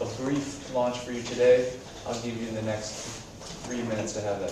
a brief launch for you today. I'll give you the next 3 minutes to have that.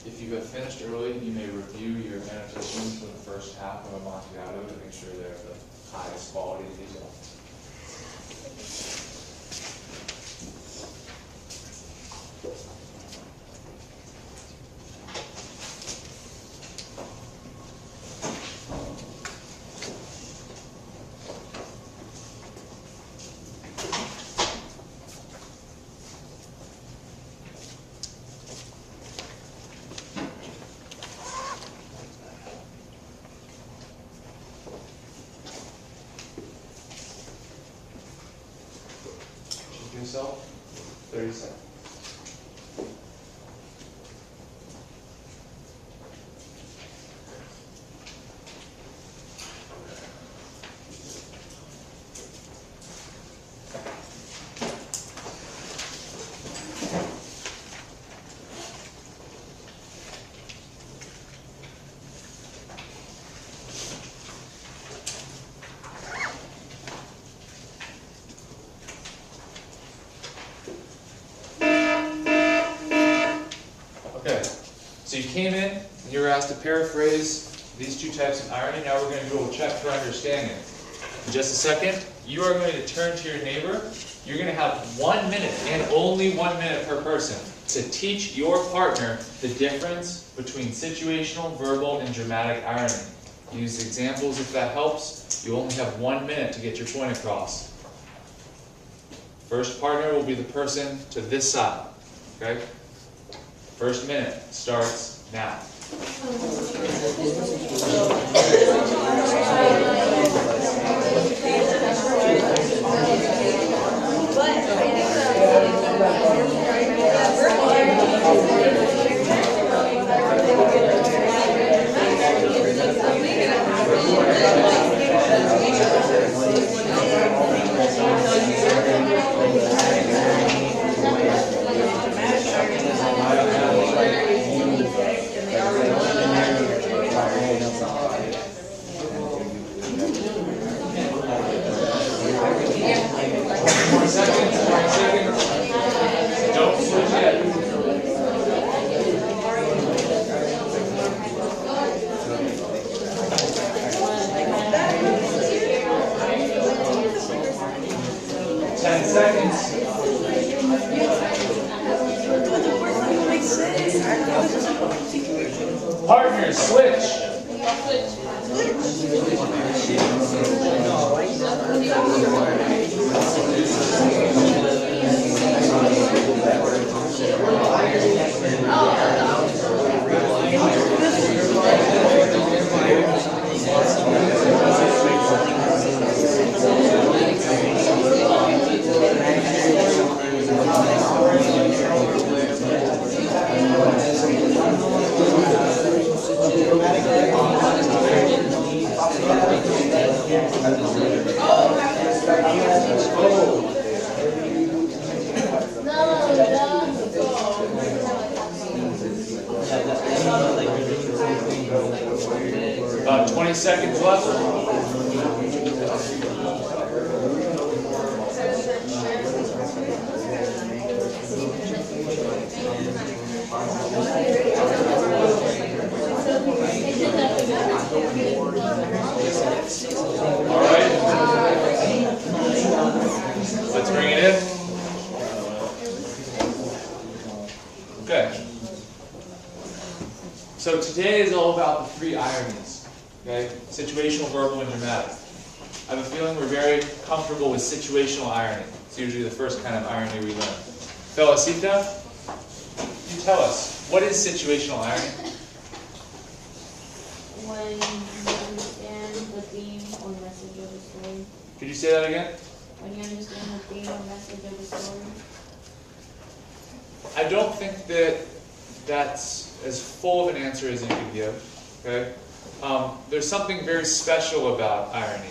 If you have finished early, you may review your annotations from the first half of a Amontillado to make sure they're of the highest quality detail. Yourself, 30 seconds. So you came in, and you were asked to paraphrase these two types of irony. Now we're going to do a check for understanding. In just a second, you are going to turn to your neighbor. You're going to have 1 minute, and only 1 minute per person, to teach your partner the difference between situational, verbal, and dramatic irony. Use examples if that helps. You only have 1 minute to get your point across. First partner will be the person to this side. Okay? First minute starts now. 10 seconds. Partners, switch. About 20 seconds left. All right. Let's bring it in. Okay. So today is all about the three ironies. Okay? Situational, verbal, and dramatic. I have a feeling we're very comfortable with situational irony. It's usually the first kind of irony we learn. Felicita, you tell us, what is situational irony? When you understand the theme or message of the story. Could you say that again? When you understand the theme or message of the story. I don't think that that's as full of an answer as you could give. Okay? There's something very special about irony.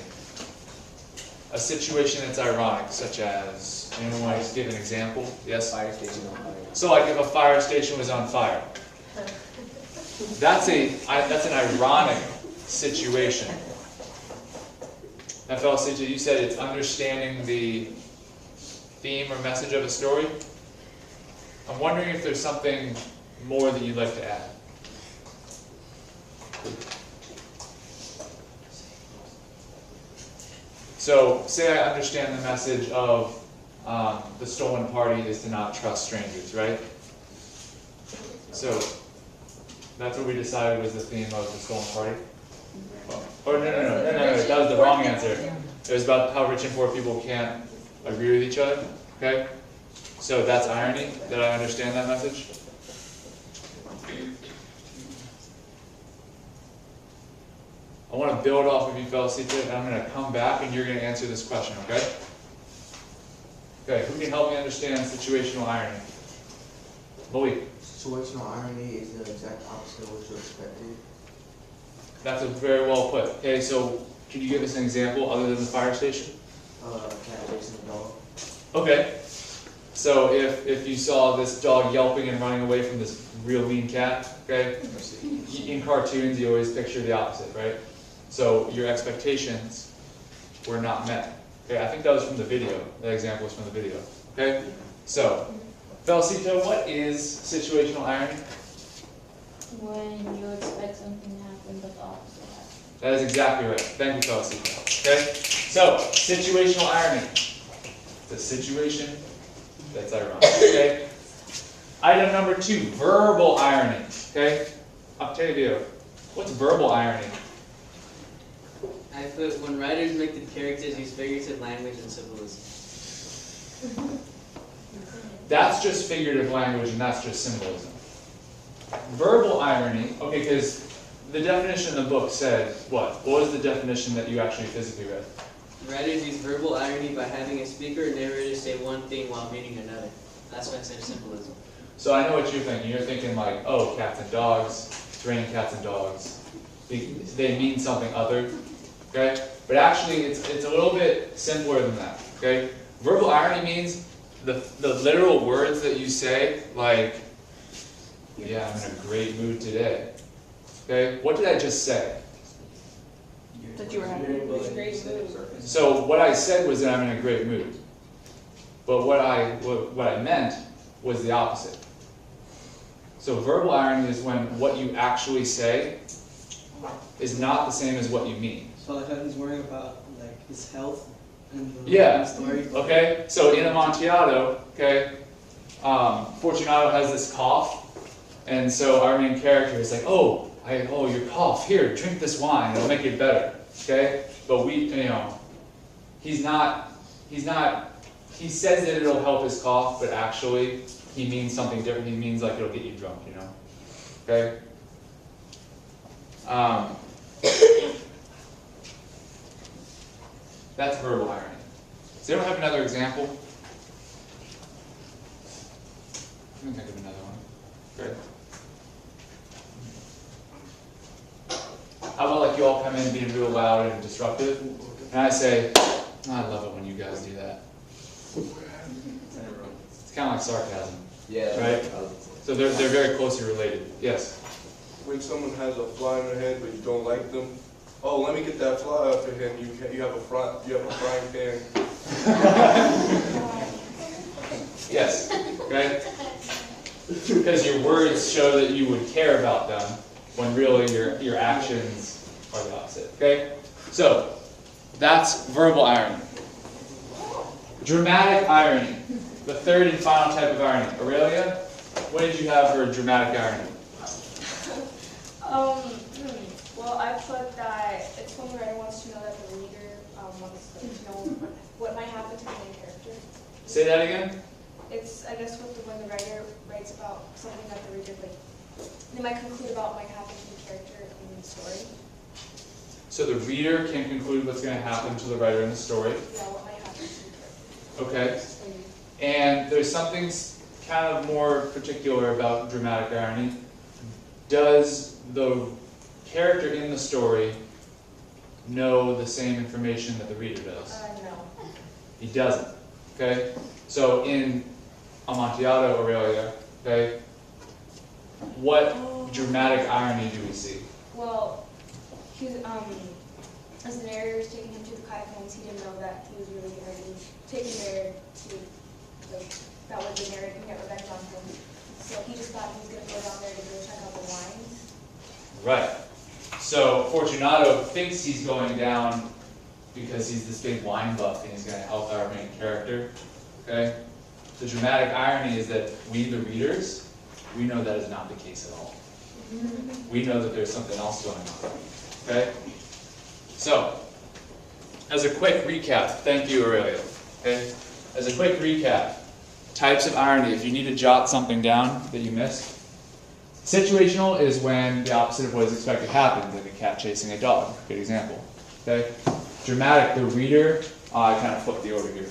A situation that's ironic, such as, anyone want to give an example? Yes? Fire station on fire. So like if a fire station was on fire. That's an ironic situation. Now, Felicita, you said it's understanding the theme or message of a story. I'm wondering if there's something more that you'd like to add. So, say I understand the message of the stolen party is to not trust strangers, right? So, that's what we decided was the theme of the stolen party? Or no, that was the wrong answer. It was about how rich and poor people can't agree with each other, okay? So that's irony, that I understand that message. I want to build off of you, Felicita, and I'm going to come back and you're going to answer this question, okay? Okay, who can help me understand situational irony? Malik. Situational irony is the exact opposite of what you expected. That's a very well put. Okay, so can you give us an example other than the fire station? Cat chasing a dog. Okay. So if you saw this dog yelping and running away from this real mean cat, okay? In cartoons, you always picture the opposite, right? So your expectations were not met. Okay, I think that was from the video. That example was from the video. Okay? So, Felicita, what is situational irony? When you expect something to happen but the opposite happens. That is exactly right. Thank you, Felicita. Okay? So, situational irony. It's a situation that's ironic. Okay? Item number 2, verbal irony. Okay? Octavio, what's verbal irony? I put when writers make the characters use figurative language and symbolism. That's just figurative language and that's just symbolism. Verbal irony, okay, because the definition in the book said what? What was the definition that you actually physically read? Writers use verbal irony by having a speaker or narrator say one thing while meaning another. That's why I said symbolism. So I know what you're thinking. You're thinking like, oh, cats and dogs, it's raining cats and dogs. They mean something other, okay? But actually, it's a little bit simpler than that, okay? Verbal irony means the literal words that you say, like, yeah, I'm in a great mood today. Okay? What did I just say? That you were having a great mood. So what I said was that I'm in a great mood. But what I meant was the opposite. So verbal irony is when what you actually say is not the same as what you mean. So like he's worrying about like his health and the Yeah. story. Okay. So in Amontillado, okay, Fortunato has this cough, and so our main character is like, oh, your cough. Here, drink this wine. It'll make it better. Okay. But he's not. He says that it'll help his cough, but actually he means something different. He means like it'll get you drunk. Okay. That's verbal irony. Does anyone have another example? Let me think of another one. Great. How about like you all come in in being real loud and disruptive, and I say, I love it when you guys do that. It's kind of like sarcasm. Yeah. Right? So they're very closely related. Yes? When someone has a fly in their head but you don't like them, oh, let me get that fly off your head. You have a frying pan. Yes. Okay? Because your words show that you would care about them, when really your actions are the opposite. Okay? So, that's verbal irony. Dramatic irony. The third and final type of irony. Aurelia, what did you have for dramatic irony? Well, I put that it's when the writer wants to know that the reader wants to know what might happen to the main character. Say that again? It's, I guess, when the writer writes about something that the reader, they might conclude about what might happen to the character in the story. So the reader can conclude what's going to happen to the writer in the story. Yeah, what might happen to the character. Okay. And there's something kind of more particular about dramatic irony. Does the character in the story know the same information that the reader does? No. He doesn't. Okay? So in Amontillado, Aurelia, okay, what dramatic irony do we see? Well, he was, as the narrator was taking him to the catacombs, he didn't know that he was really going to be taken there to, that was the narrator can get revenge on him. So he just thought he was going to go down there to go check out the wines. Right. So Fortunato thinks he's going down because he's this big wine buff and he's going to help our main character. Okay? The dramatic irony is that we, the readers, we know that is not the case at all. We know that there's something else going on. Okay? So, as a quick recap, thank you, Aurelia. Okay? As a quick recap, types of irony, if you need to jot something down that you missed. Situational is when the opposite of what is expected happens, like a cat chasing a dog. Good example. Okay? Dramatic, the reader, I kind of flipped the order here.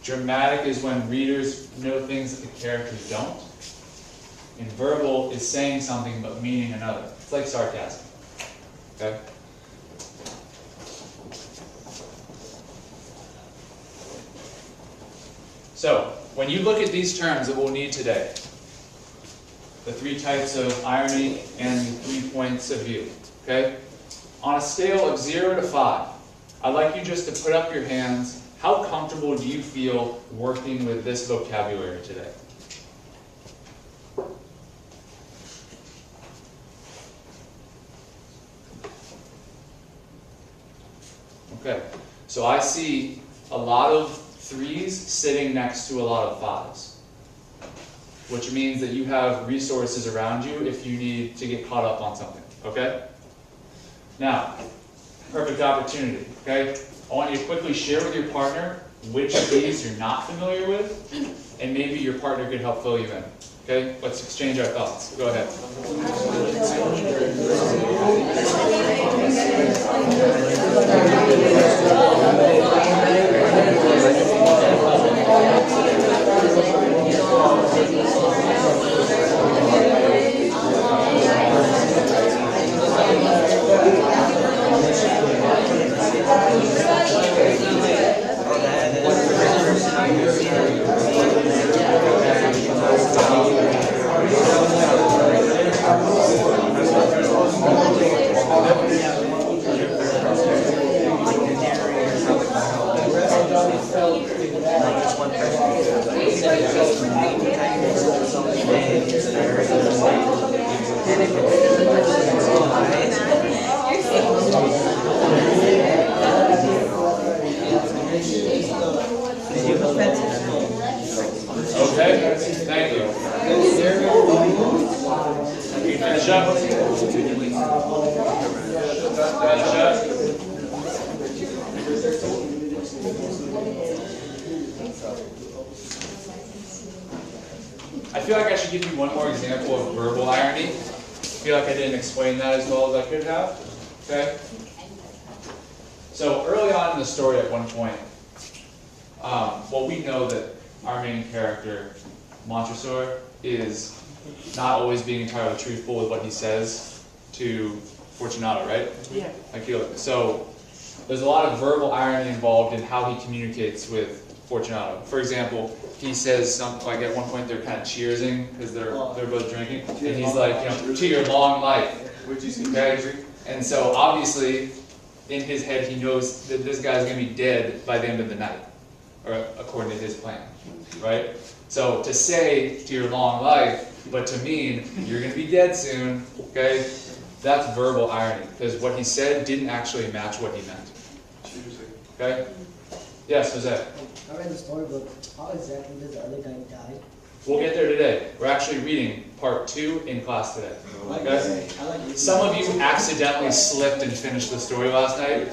Dramatic is when readers know things that the characters don't. And verbal is saying something but meaning another. It's like sarcasm. Okay? So, when you look at these terms that we'll need today, the three types of irony and the 3 points of view, okay? On a scale of 0 to 5, I'd like you just to put up your hands. How comfortable do you feel working with this vocabulary today? Okay, so I see a lot of 3s sitting next to a lot of 5s, which means that you have resources around you if you need to get caught up on something, okay? Now, perfect opportunity, okay? I want you to quickly share with your partner which of these you're not familiar with, and maybe your partner could help fill you in, okay? Let's exchange our thoughts. Go ahead. Okay, thank you. Finish up. Finish up. I feel like I should give you one more example of verbal irony. I feel like I didn't explain that as well as I could have. Okay? So early on in the story at one point, well, we know that our main character, Montresor, is not always being entirely truthful with what he says to Fortunato, right? Yeah. Like Huling. So there's a lot of verbal irony involved in how he communicates with Fortunato. For example, he says something like at one point they're kind of cheersing because they're both drinking, and he's like, you know, to your long life. Would you say? Okay? And so obviously, in his head, he knows that this guy's gonna be dead by the end of the night, or according to his plan, right? So to say to your long life, but to mean you're gonna be dead soon, okay? That's verbal irony, because what he said didn't actually match what he meant. Okay? Yes, Jose. I read the story, but how exactly does the other guy die? We'll get there today. We're actually reading part 2 in class today. Okay? Some of you accidentally slipped and finished the story last night.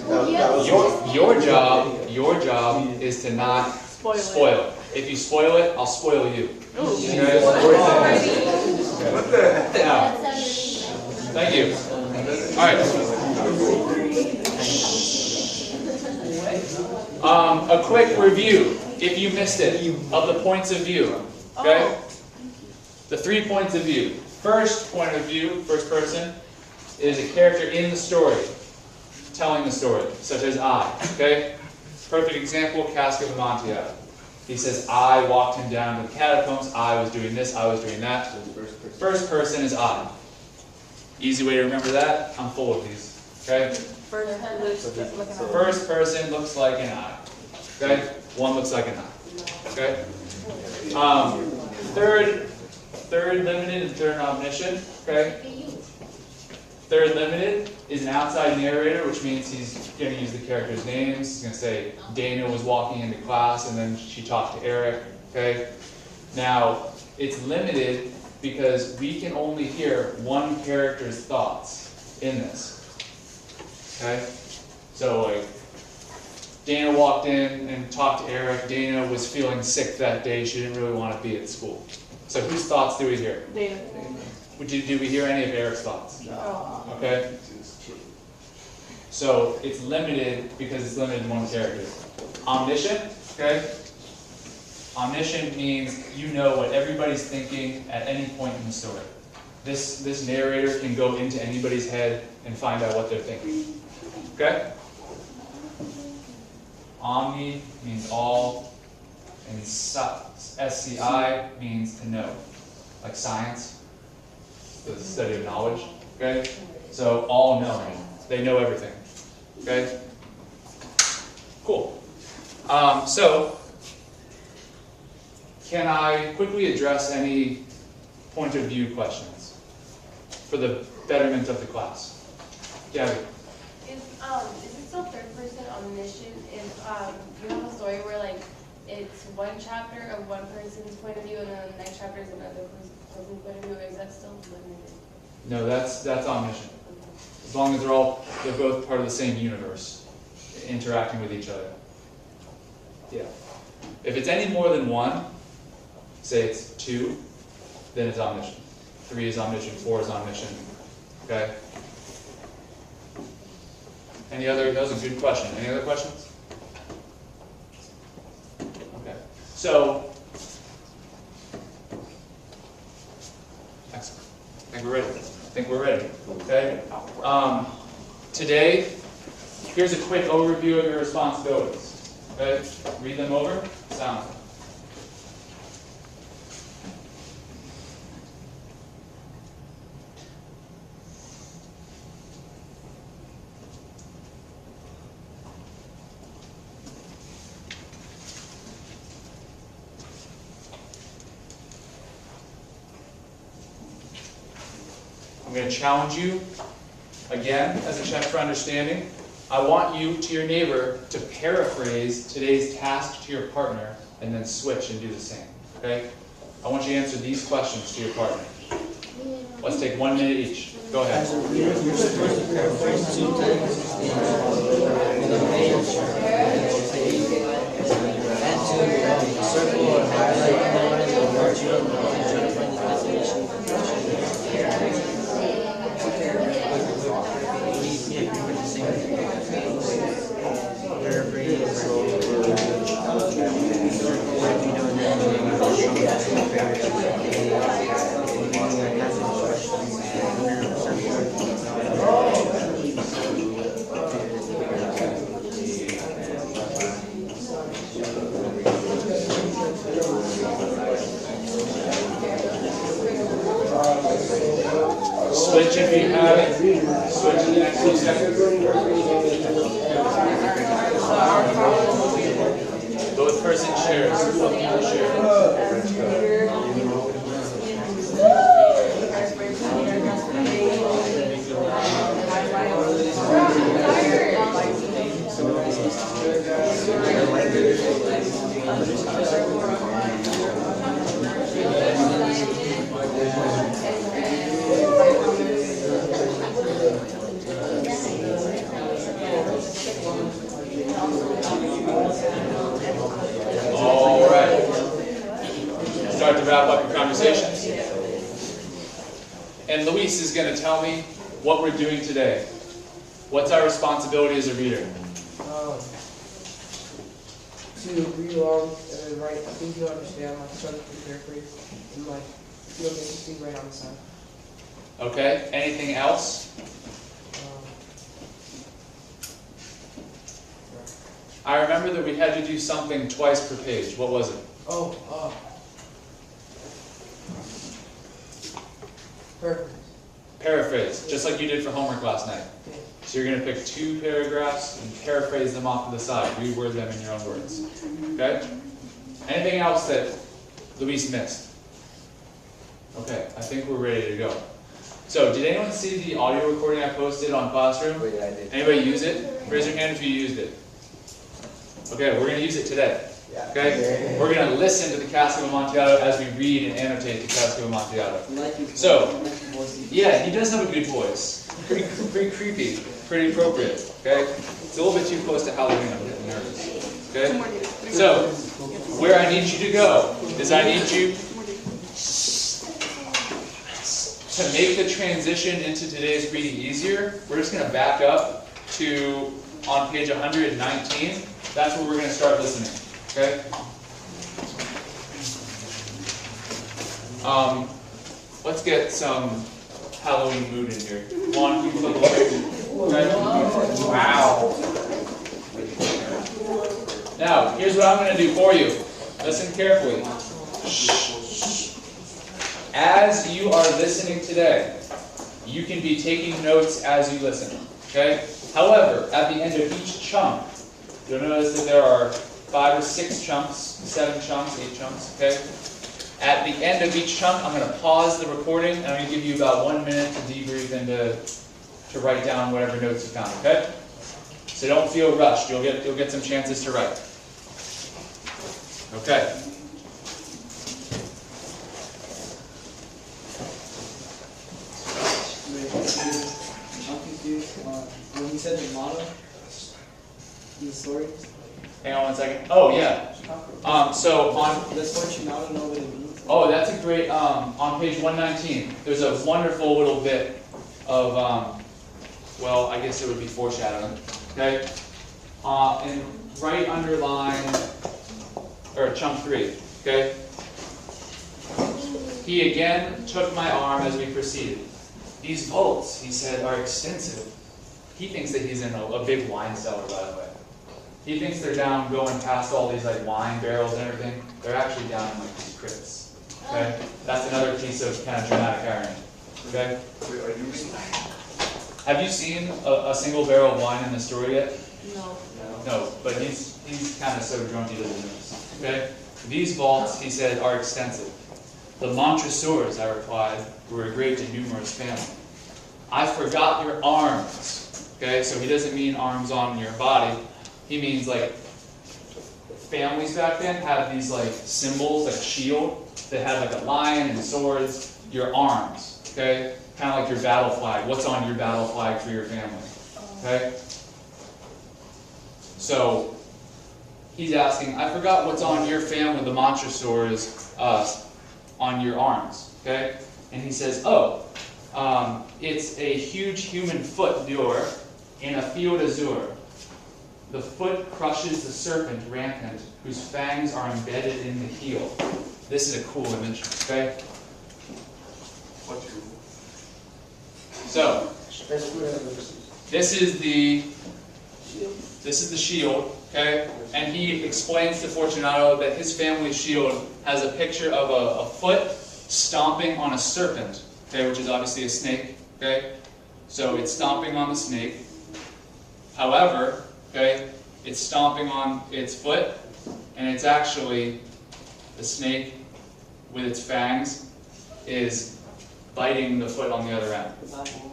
Your job is to not spoil it. If you spoil it, I'll spoil you. Okay? What the heck? Now, thank you. All right. A quick review, if you missed it, of the points of view. Okay? The 3 points of view. First point of view, first person, is a character in the story, telling the story, such as I. Okay? Perfect example, Cask of Amontillado. He says, I walked him down to the catacombs, I was doing this, I was doing that. First person is I. Easy way to remember that, I'm full of these. Okay? First person looks like an I. Okay? One looks like an I. Okay? Third limited and third omniscient. Okay? Third limited is an outside narrator, which means he's going to use the characters' names. He's going to say, Dana was walking into class and then she talked to Eric. Okay? Now, it's limited because we can only hear one character's thoughts in this. Okay? So, like, Dana walked in and talked to Eric. Dana was feeling sick that day. She didn't really want to be at school. So whose thoughts do we hear? Dana. Did we hear any of Eric's thoughts? No. Okay? So it's limited because it's limited to one character. Omniscient, okay? Omniscient means you know what everybody's thinking at any point in the story. This narrator can go into anybody's head and find out what they're thinking. Okay? Omni means all, and SCI means to know, like science, the study of knowledge. Okay? So all knowing, they know everything. Okay? Cool. So can I quickly address any point of view questions for the betterment of the class? Gabby. Is it still third person omniscient if you have a story where like it's one chapter of one person's point of view and then the next chapter is another person's point of view, or is that still limited? No, that's omniscient. As long as they're both part of the same universe, interacting with each other. Yeah. If it's any more than one, say it's 2, then it's omniscient. 3 is omniscient, 4 is omniscient. Okay? That was a good question. Any other questions? Okay. So, excellent. I think we're ready. Okay? Today, here's a quick overview of your responsibilities. Okay? Read them over. Sound. I'm going to challenge you, again, as a check for understanding. I want you, to your neighbor, to paraphrase today's task to your partner and then switch and do the same. Okay? I want you to answer these questions to your partner. Let's take 1 minute each. Go ahead. As a reader, you're supposed to paraphrase 2 times and to circle or highlight underline or mark you up and try to find the definition of paraphrase. you have it. Switch to the next 2 seconds. Both person shares. Both people share. All right. Start to wrap up your conversations. And Luis is going to tell me what we're doing today. What's our responsibility as a reader? To read along and then write. I think you understand, like, start to paraphrase and like feel interesting right on the side. Okay. Anything else? I remember that we had to do something twice per page. What was it? Paraphrase. Paraphrase, just like you did for homework last night. Okay. So you're going to pick 2 paragraphs and paraphrase them off to the side. Reword them in your own words. Okay? Anything else that Luis missed? Okay, I think we're ready to go. So, did anyone see the audio recording I posted on Classroom? Wait, I did. Anybody use it? Raise your hand if you used it. Okay, we're going to use it today. Okay? We're going to listen to the Cask of Amontillado as we read and annotate the Cask of Amontillado. So, yeah, he does have a good voice. Pretty creepy, pretty appropriate. Okay? It's a little bit too close to Halloween, I'm getting nervous. Okay? So, where I need you to go is I need you to make the transition into today's reading easier. We're just going to back up to on page 119. That's where we're going to start listening. Okay? Let's get some Halloween mood in here. Come on, people look away. Okay? Wow. Now, here's what I'm going to do for you. Listen carefully. As you are listening today, you can be taking notes as you listen. Okay? However, at the end of each chunk, you'll notice that there are 5 or 6 chunks, 7 chunks, 8 chunks, okay? At the end of each chunk, I'm going to pause the recording, and I'm going to give you about 1 minute to debrief and to write down whatever notes you found, okay? So don't feel rushed. You'll get some chances to write. Okay. I'm confused when he said the motto in the story. Hang on 1 second. Oh, yeah. So on... That's what you now know what it means. Oh, that's a great... on page 119, there's a wonderful little bit of... well, I guess it would be foreshadowing. Okay? And right underline... or chunk 3. Okay? He again took my arm as we proceeded. These vaults, he said, are extensive. He thinks that he's in a big wine cellar, by the way. He thinks they're down going past all these like wine barrels and everything. They're actually down in like these crypts. Okay? That's another piece of kind of dramatic irony. Okay? Wait, are you reading? Have you seen a single barrel of wine in the story yet? No. No, but he's kind of so drunk he doesn't notice. Okay? These vaults, he said, are extensive. The Montresors, I replied, were a great and numerous family. I forgot your arms. Okay, so he doesn't mean arms on your body. He means like families back then had these like symbols, like a shield that had like a lion and swords. Your arms, okay, kind of like your battle flag. What's on your battle flag for your family? Okay. So he's asking, I forgot what's on your family, the Montresors, on your arms. Okay, and he says, oh, it's a huge human foot d'or in a field azure. The foot crushes the serpent rampant, whose fangs are embedded in the heel. This is a cool image, okay? So, this is the shield, okay? And he explains to Fortunato that his family's shield has a picture of a foot stomping on a serpent, okay, which is obviously a snake, okay? So it's stomping on the snake. However, okay, it's stomping on its foot, and it's actually, the snake with its fangs is biting the foot on the other end.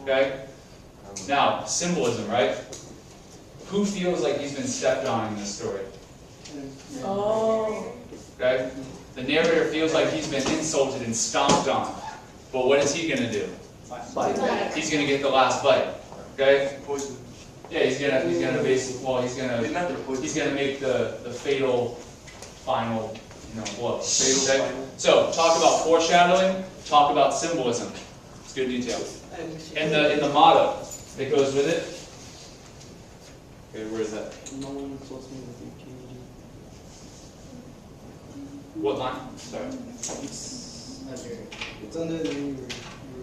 Okay? Now, symbolism, right? Who feels like he's been stepped on in this story? Oh. Okay? The narrator feels like he's been insulted and stomped on. But what is he going to do? He's going to get the last bite. Okay? Poison. Yeah, he's gonna basically, well, he's gonna make the fatal final, blow. Okay? So talk about foreshadowing. Talk about symbolism. It's good detail. In the motto that goes with it. Okay, where is that? No one insults me with impunity. What line? Sorry. It's under the.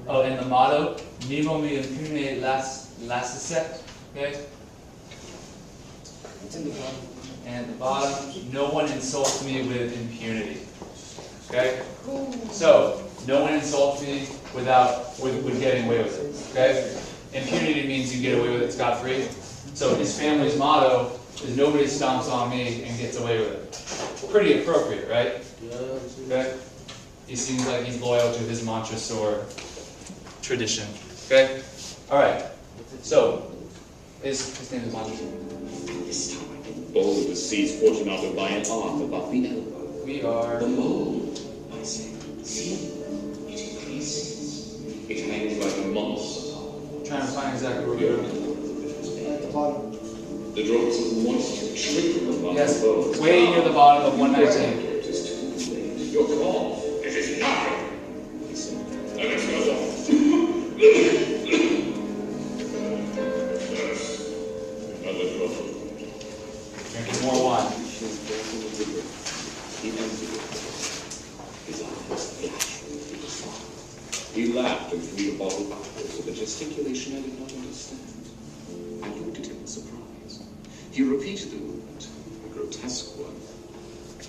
Oh, in the motto, Nemo me impune lasset. Okay. It's in the bottom. And at the bottom, no one insults me with impunity. Okay? So, no one insults me with getting away with it. Okay? Impunity means you get away with it scot-free. So his family's motto is nobody stomps on me and gets away with it. Pretty appropriate, right? Okay? He seems like he's loyal to his Montresor tradition. Okay? Alright. So, his name is Montresor. This time, Bulbous sees Fortunato by an arc above the elbow. We are... The mold, I say. See? It increases. It hangs like a monster. Trying to find exactly where we are. At the bottom. The drops of moisture trickle above Yes, the bones. way near the bottom of 119. It is too late. Your call. It is nothing. He said. Now let's go on. Another drop. Drinking more wine. He emptied it. His eyes flashed with a smile. He laughed and threw the bottle backwards with a gesticulation I did not understand. I looked at him in surprise. He repeated the movement, a grotesque one.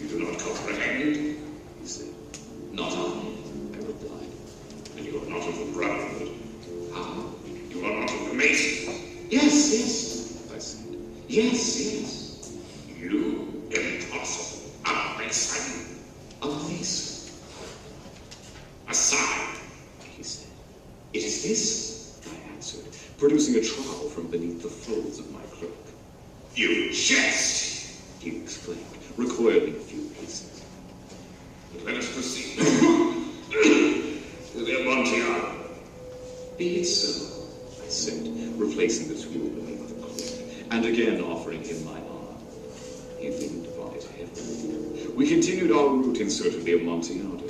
You do not comprehend, he said. Not I replied. And you are not of the Brotherhood. Ah, you are not of the Masons. Yes, yes, I said. Yes, yes. You, impossible. A Mason. A Mason. A sign, he said. It is this, I answered, producing a trowel from beneath the folds of my cloak. You jest, he exclaimed, recoiling a few paces. But let us proceed. To the Amontillado. Be it so, I said, replacing the tool beneath the cloak, and again offering him my arm. He leaned upon it heavily. We continued our route in search of the Amontillado.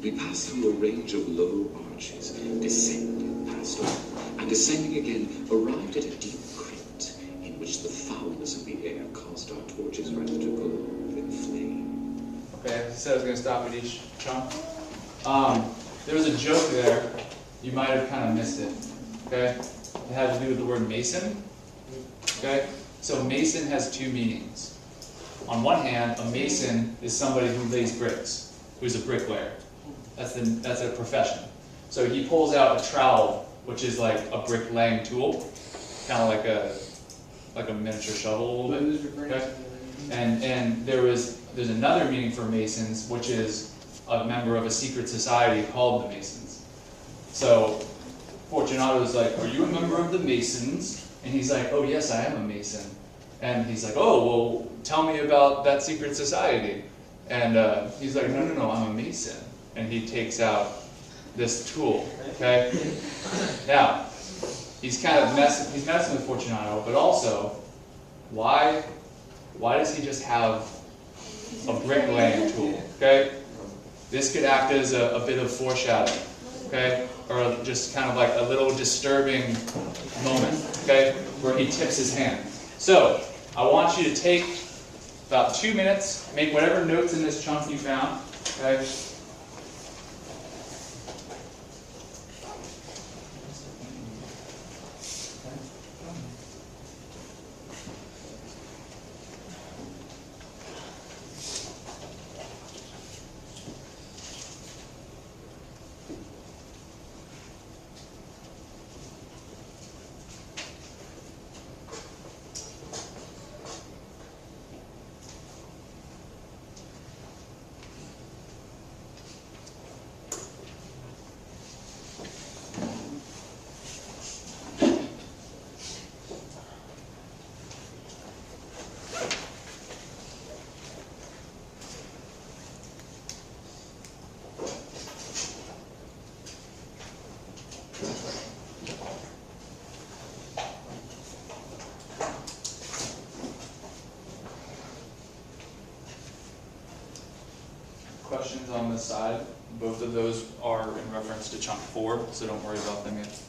We passed through a range of low arches, descended, passed on, and descending again, arrived at a deep crypt in which the foulness of the air caused our torches rather to glow than flame. Okay, I said I was going to stop at each chunk. There was a joke there. You might have kind of missed it. Okay? It had to do with the word mason. Okay? So mason has two meanings. On one hand, a mason is somebody who lays bricks, who's a bricklayer. That's a profession. So he pulls out a trowel, which is like a bricklaying tool, kind of like a miniature shovel a little bit. Okay? And there's another meaning for masons, which is a member of a secret society called the Masons. So Fortunato's like, "Are you a member of the Masons?" And he's like, "Oh yes, I am a Mason." And he's like, "Oh well, tell me about that secret society." And he's like, "No, I'm a Mason." And he takes out this tool. Okay. Now he's kind of messing with Fortunato, but also why does he just have a bricklaying tool? Okay. This could act as a bit of foreshadowing, okay? Or just kind of like a little disturbing moment, okay? Where he tips his hand. So, I want you to take about 2 minutes, make whatever notes in this chunk you found, okay? Questions on this side? Both of those are in reference to chunk 4, so don't worry about them yet.